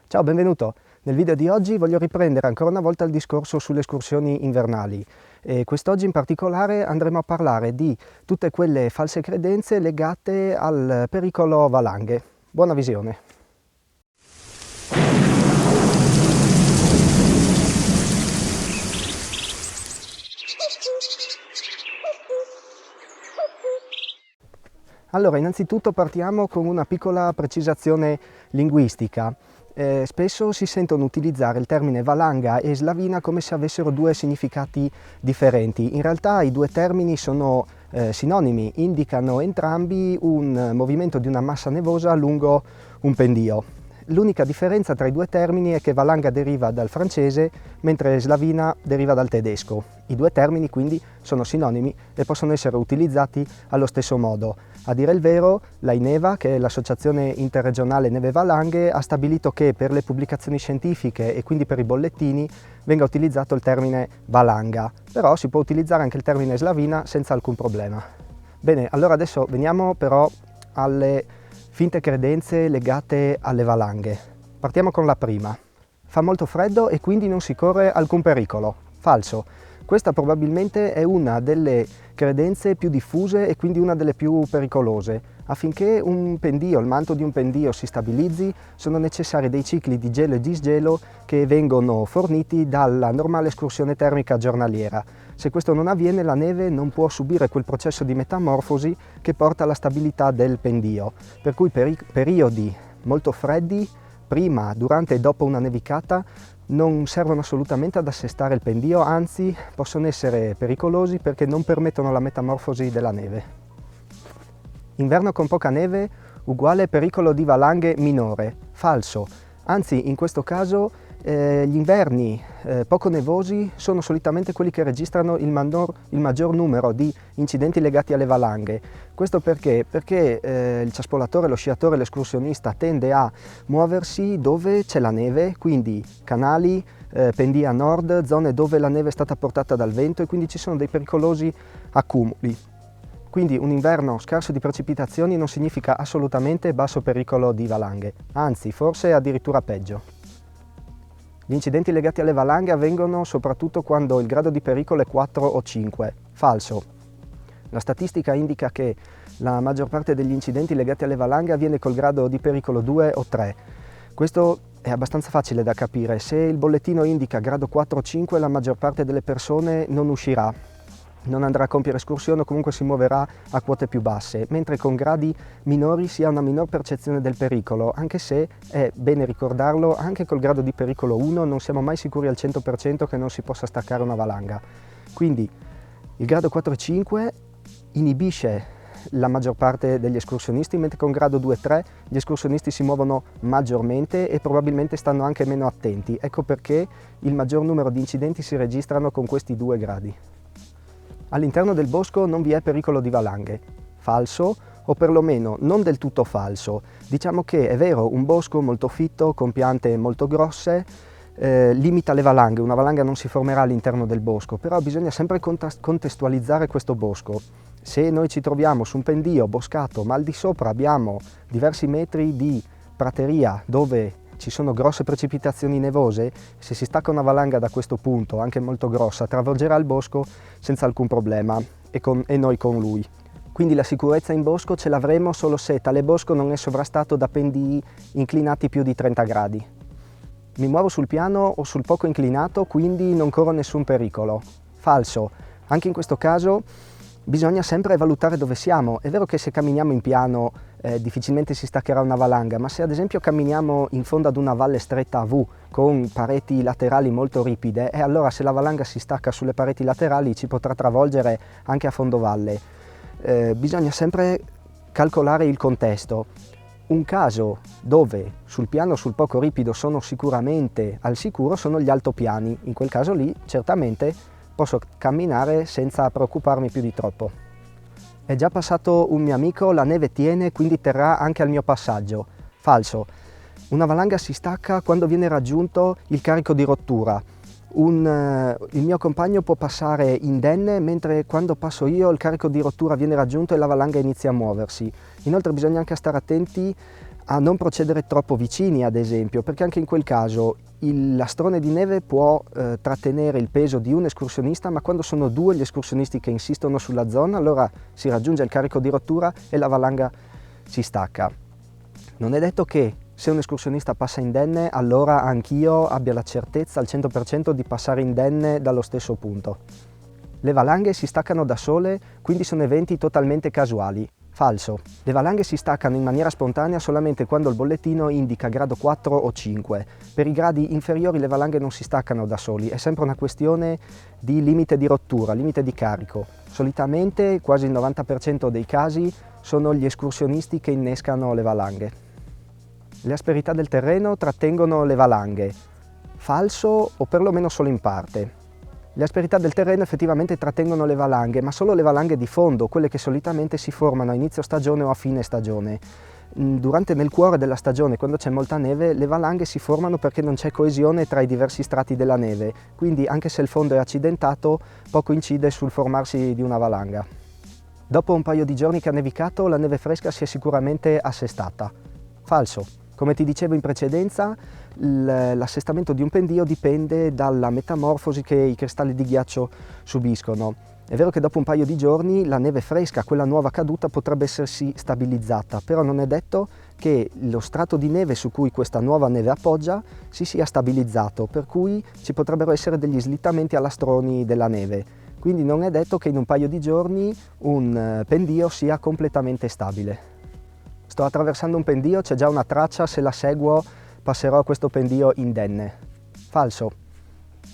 Ciao, benvenuto! Nel video di oggi voglio riprendere ancora una volta il discorso sulle escursioni invernali e quest'oggi in particolare andremo a parlare di tutte quelle false credenze legate al pericolo valanghe. Buona visione! Allora, innanzitutto partiamo con una piccola precisazione linguistica. Spesso si sentono utilizzare il termine valanga e slavina come se avessero due significati differenti. In realtà i due termini sono sinonimi, indicano entrambi un movimento di una massa nevosa lungo un pendio. L'unica differenza tra i due termini è che valanga deriva dal francese, mentre slavina deriva dal tedesco. I due termini quindi sono sinonimi e possono essere utilizzati allo stesso modo. A dire il vero, l'AINEVA, che è l'Associazione Interregionale Neve Valanghe, ha stabilito che per le pubblicazioni scientifiche e quindi per i bollettini venga utilizzato il termine valanga, però si può utilizzare anche il termine slavina senza alcun problema. Bene, allora adesso veniamo però alle finte credenze legate alle valanghe. Partiamo con la prima. Fa molto freddo e quindi non si corre alcun pericolo. Falso. Questa probabilmente è una delle credenze più diffuse e quindi una delle più pericolose. Affinché un pendio, il manto di un pendio si stabilizzi, sono necessari dei cicli di gelo e disgelo che vengono forniti dalla normale escursione termica giornaliera. Se questo non avviene, la neve non può subire quel processo di metamorfosi che porta alla stabilità del pendio. Per cui periodi molto freddi, prima, durante e dopo una nevicata, non servono assolutamente ad assestare il pendio, anzi possono essere pericolosi perché non permettono la metamorfosi della neve. Inverno con poca neve uguale pericolo di valanghe minore. Falso. Anzi, in questo caso gli inverni poco nevosi sono solitamente quelli che registrano il maggior numero di incidenti legati alle valanghe. Questo perché? Perché il ciaspolatore, lo sciatore, l'escursionista tende a muoversi dove c'è la neve, quindi canali, pendii a nord, zone dove la neve è stata portata dal vento e quindi ci sono dei pericolosi accumuli. Quindi un inverno scarso di precipitazioni non significa assolutamente basso pericolo di valanghe, anzi forse addirittura peggio. Gli incidenti legati alle valanghe avvengono soprattutto quando il grado di pericolo è 4 o 5. Falso. La statistica indica che la maggior parte degli incidenti legati alle valanghe avviene col grado di pericolo 2 o 3. Questo è abbastanza facile da capire. Se il bollettino indica grado 4 o 5, la maggior parte delle persone non uscirà, non andrà a compiere escursione o comunque si muoverà a quote più basse, mentre con gradi minori si ha una minor percezione del pericolo, anche se è bene ricordarlo, anche col grado di pericolo 1 non siamo mai sicuri al 100% che non si possa staccare una valanga. Quindi il grado 4 e 5 inibisce la maggior parte degli escursionisti, mentre con grado 2 e 3 gli escursionisti si muovono maggiormente e probabilmente stanno anche meno attenti. Ecco perché il maggior numero di incidenti si registrano con questi due gradi. All'interno del bosco non vi è pericolo di valanghe. Falso, o perlomeno non del tutto falso. Diciamo che è vero, un bosco molto fitto, con piante molto grosse, limita le valanghe. Una valanga non si formerà all'interno del bosco, però bisogna sempre contestualizzare questo bosco. Se noi ci troviamo su un pendio boscato, ma al di sopra abbiamo diversi metri di prateria dove ci sono grosse precipitazioni nevose, se si stacca una valanga da questo punto, anche molto grossa, travolgerà il bosco senza alcun problema e noi con lui. Quindi la sicurezza in bosco ce l'avremo solo se tale bosco non è sovrastato da pendii inclinati più di 30 gradi. Mi muovo sul piano o sul poco inclinato, quindi non corro nessun pericolo. Falso. Anche in questo caso bisogna sempre valutare dove siamo. È vero che se camminiamo in piano difficilmente si staccherà una valanga, ma se ad esempio camminiamo in fondo ad una valle stretta a V con pareti laterali molto ripide, allora se la valanga si stacca sulle pareti laterali ci potrà travolgere anche a fondovalle. Bisogna sempre calcolare il contesto. Un caso dove sul piano o sul poco ripido sono sicuramente al sicuro sono gli altopiani. In quel caso lì certamente posso camminare senza preoccuparmi più di troppo. È già passato un mio amico, la neve tiene, quindi terrà anche al mio passaggio. Falso. Una valanga si stacca quando viene raggiunto il carico di rottura. Il mio compagno può passare indenne, mentre quando passo io il carico di rottura viene raggiunto e la valanga inizia a muoversi. Inoltre bisogna anche stare attenti a non procedere troppo vicini, ad esempio, perché anche in quel caso l'astrone di neve può trattenere il peso di un escursionista, ma quando sono due gli escursionisti che insistono sulla zona, allora si raggiunge il carico di rottura e la valanga si stacca. Non è detto che se un escursionista passa indenne, allora anch'io abbia la certezza al 100% di passare indenne dallo stesso punto. Le valanghe si staccano da sole, quindi sono eventi totalmente casuali. Falso. Le valanghe si staccano in maniera spontanea solamente quando il bollettino indica grado 4 o 5. Per i gradi inferiori le valanghe non si staccano da soli, è sempre una questione di limite di rottura, limite di carico. Solitamente, quasi il 90% dei casi, sono gli escursionisti che innescano le valanghe. Le asperità del terreno trattengono le valanghe. Falso o perlomeno solo in parte. Le asperità del terreno effettivamente trattengono le valanghe, ma solo le valanghe di fondo, quelle che solitamente si formano a inizio stagione o a fine stagione. Nel cuore della stagione, quando c'è molta neve, le valanghe si formano perché non c'è coesione tra i diversi strati della neve, quindi anche se il fondo è accidentato, poco incide sul formarsi di una valanga. Dopo un paio di giorni che ha nevicato, la neve fresca si è sicuramente assestata. Falso. Come ti dicevo in precedenza, l'assestamento di un pendio dipende dalla metamorfosi che i cristalli di ghiaccio subiscono. È vero che dopo un paio di giorni la neve fresca, quella nuova caduta, potrebbe essersi stabilizzata, però non è detto che lo strato di neve su cui questa nuova neve appoggia si sia stabilizzato, per cui ci potrebbero essere degli slittamenti a lastroni della neve. Quindi non è detto che in un paio di giorni un pendio sia completamente stabile. Sto attraversando un pendio, c'è già una traccia, se la seguo passerò a questo pendio indenne. Falso.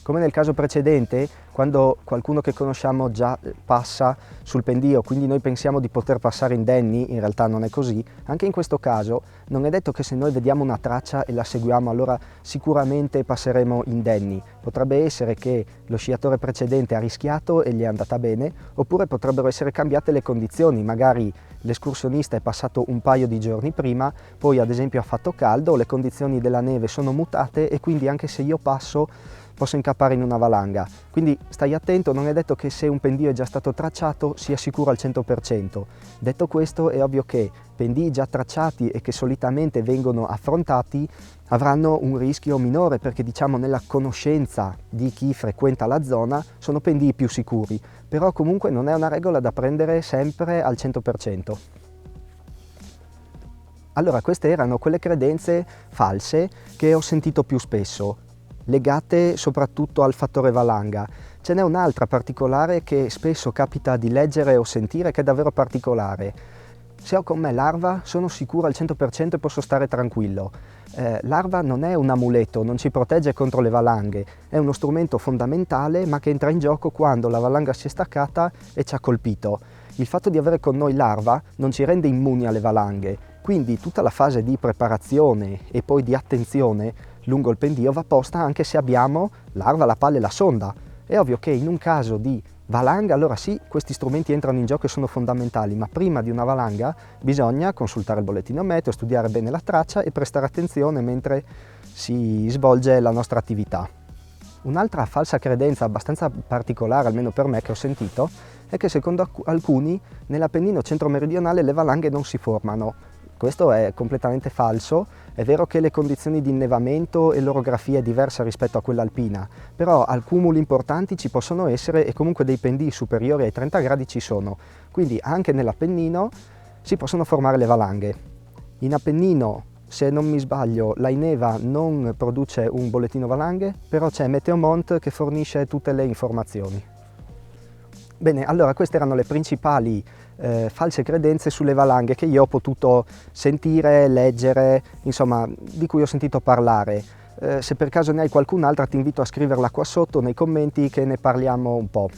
Come nel caso precedente, quando qualcuno che conosciamo già passa sul pendio, quindi noi pensiamo di poter passare indenni, in realtà non è così, anche in questo caso non è detto che se noi vediamo una traccia e la seguiamo allora sicuramente passeremo indenni. Potrebbe essere che lo sciatore precedente ha rischiato e gli è andata bene, oppure potrebbero essere cambiate le condizioni, magari l'escursionista è passato un paio di giorni prima, poi ad esempio ha fatto caldo, le condizioni della neve sono mutate e quindi anche se io passo posso incappare in una valanga. Quindi stai attento, non è detto che se un pendio è già stato tracciato sia sicuro al 100%. Detto questo, è ovvio che pendii già tracciati e che solitamente vengono affrontati avranno un rischio minore perché diciamo nella conoscenza di chi frequenta la zona sono pendii più sicuri, però comunque non è una regola da prendere sempre al 100%. Allora, queste erano quelle credenze false che ho sentito più spesso, legate soprattutto al fattore valanga. Ce n'è un'altra particolare che spesso capita di leggere o sentire che è davvero particolare. Se ho con me l'Arva sono sicuro al 100% e posso stare tranquillo. L'Arva non è un amuleto, non ci protegge contro le valanghe, è uno strumento fondamentale ma che entra in gioco quando la valanga si è staccata e ci ha colpito. Il fatto di avere con noi l'Arva non ci rende immuni alle valanghe, quindi tutta la fase di preparazione e poi di attenzione lungo il pendio va posta anche se abbiamo l'Arva, la palla e la sonda. È ovvio che in un caso di valanga, allora sì, questi strumenti entrano in gioco e sono fondamentali, ma prima di una valanga bisogna consultare il bollettino meteo, studiare bene la traccia e prestare attenzione mentre si svolge la nostra attività. Un'altra falsa credenza abbastanza particolare, almeno per me, che ho sentito, è che secondo alcuni nell'Appennino centro-meridionale le valanghe non si formano. Questo è completamente falso, è vero che le condizioni di innevamento e l'orografia è diversa rispetto a quella alpina, però accumuli importanti ci possono essere e comunque dei pendii superiori ai 30 gradi ci sono, quindi anche nell'Appennino si possono formare le valanghe. In Appennino, se non mi sbaglio, la Ineva non produce un bollettino valanghe, però c'è Meteomont che fornisce tutte le informazioni. Bene, allora queste erano le principali false credenze sulle valanghe che io ho potuto sentire, leggere, insomma, di cui ho sentito parlare. Se per caso ne hai qualcun'altra ti invito a scriverla qua sotto nei commenti che ne parliamo un po'.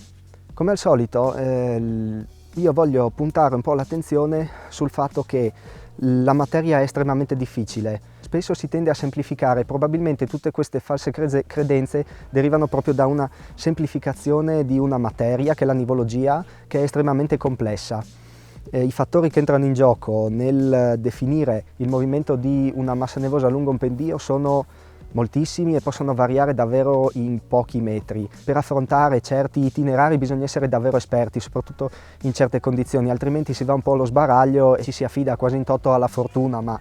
Come al solito io voglio puntare un po' l'attenzione sul fatto che la materia è estremamente difficile. Spesso si tende a semplificare, probabilmente tutte queste false credenze derivano proprio da una semplificazione di una materia, che è la nivologia, che è estremamente complessa. I fattori che entrano in gioco nel definire il movimento di una massa nevosa lungo un pendio sono moltissimi e possono variare davvero in pochi metri. Per affrontare certi itinerari bisogna essere davvero esperti, soprattutto in certe condizioni, altrimenti si va un po' allo sbaraglio e ci si affida quasi in toto alla fortuna, ma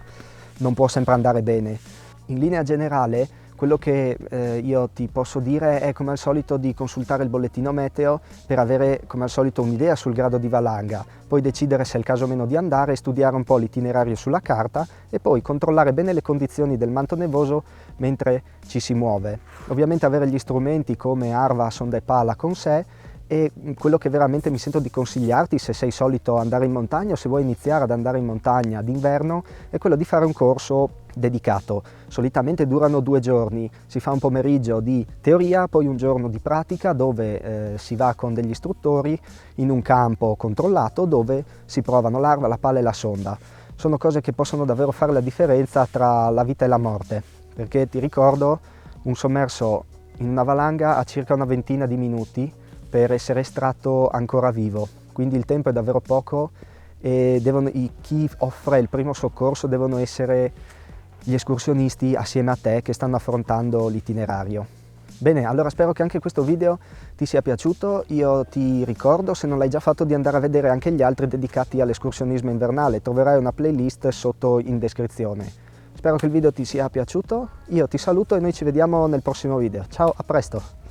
non può sempre andare bene. In linea generale, quello che io ti posso dire è, come al solito, di consultare il bollettino meteo per avere, come al solito, un'idea sul grado di valanga, poi decidere se è il caso o meno di andare, studiare un po' l'itinerario sulla carta e poi controllare bene le condizioni del manto nevoso mentre ci si muove. Ovviamente avere gli strumenti come arva, sonda e pala con sé, e quello che veramente mi sento di consigliarti, se sei solito andare in montagna o se vuoi iniziare ad andare in montagna d'inverno, è quello di fare un corso dedicato. Solitamente durano 2 giorni, si fa un pomeriggio di teoria, poi un giorno di pratica dove si va con degli istruttori in un campo controllato dove si provano l'arva, la pala e la sonda. Sono cose che possono davvero fare la differenza tra la vita e la morte, perché ti ricordo, un sommerso in una valanga ha circa una ventina di minuti per essere estratto ancora vivo, quindi il tempo è davvero poco e chi offre il primo soccorso devono essere gli escursionisti assieme a te che stanno affrontando l'itinerario. Bene, allora spero che anche questo video ti sia piaciuto. Io ti ricordo, se non l'hai già fatto, di andare a vedere anche gli altri dedicati all'escursionismo invernale. Troverai una playlist sotto in descrizione. Spero che il video ti sia piaciuto, io ti saluto e noi ci vediamo nel prossimo video. Ciao, a presto!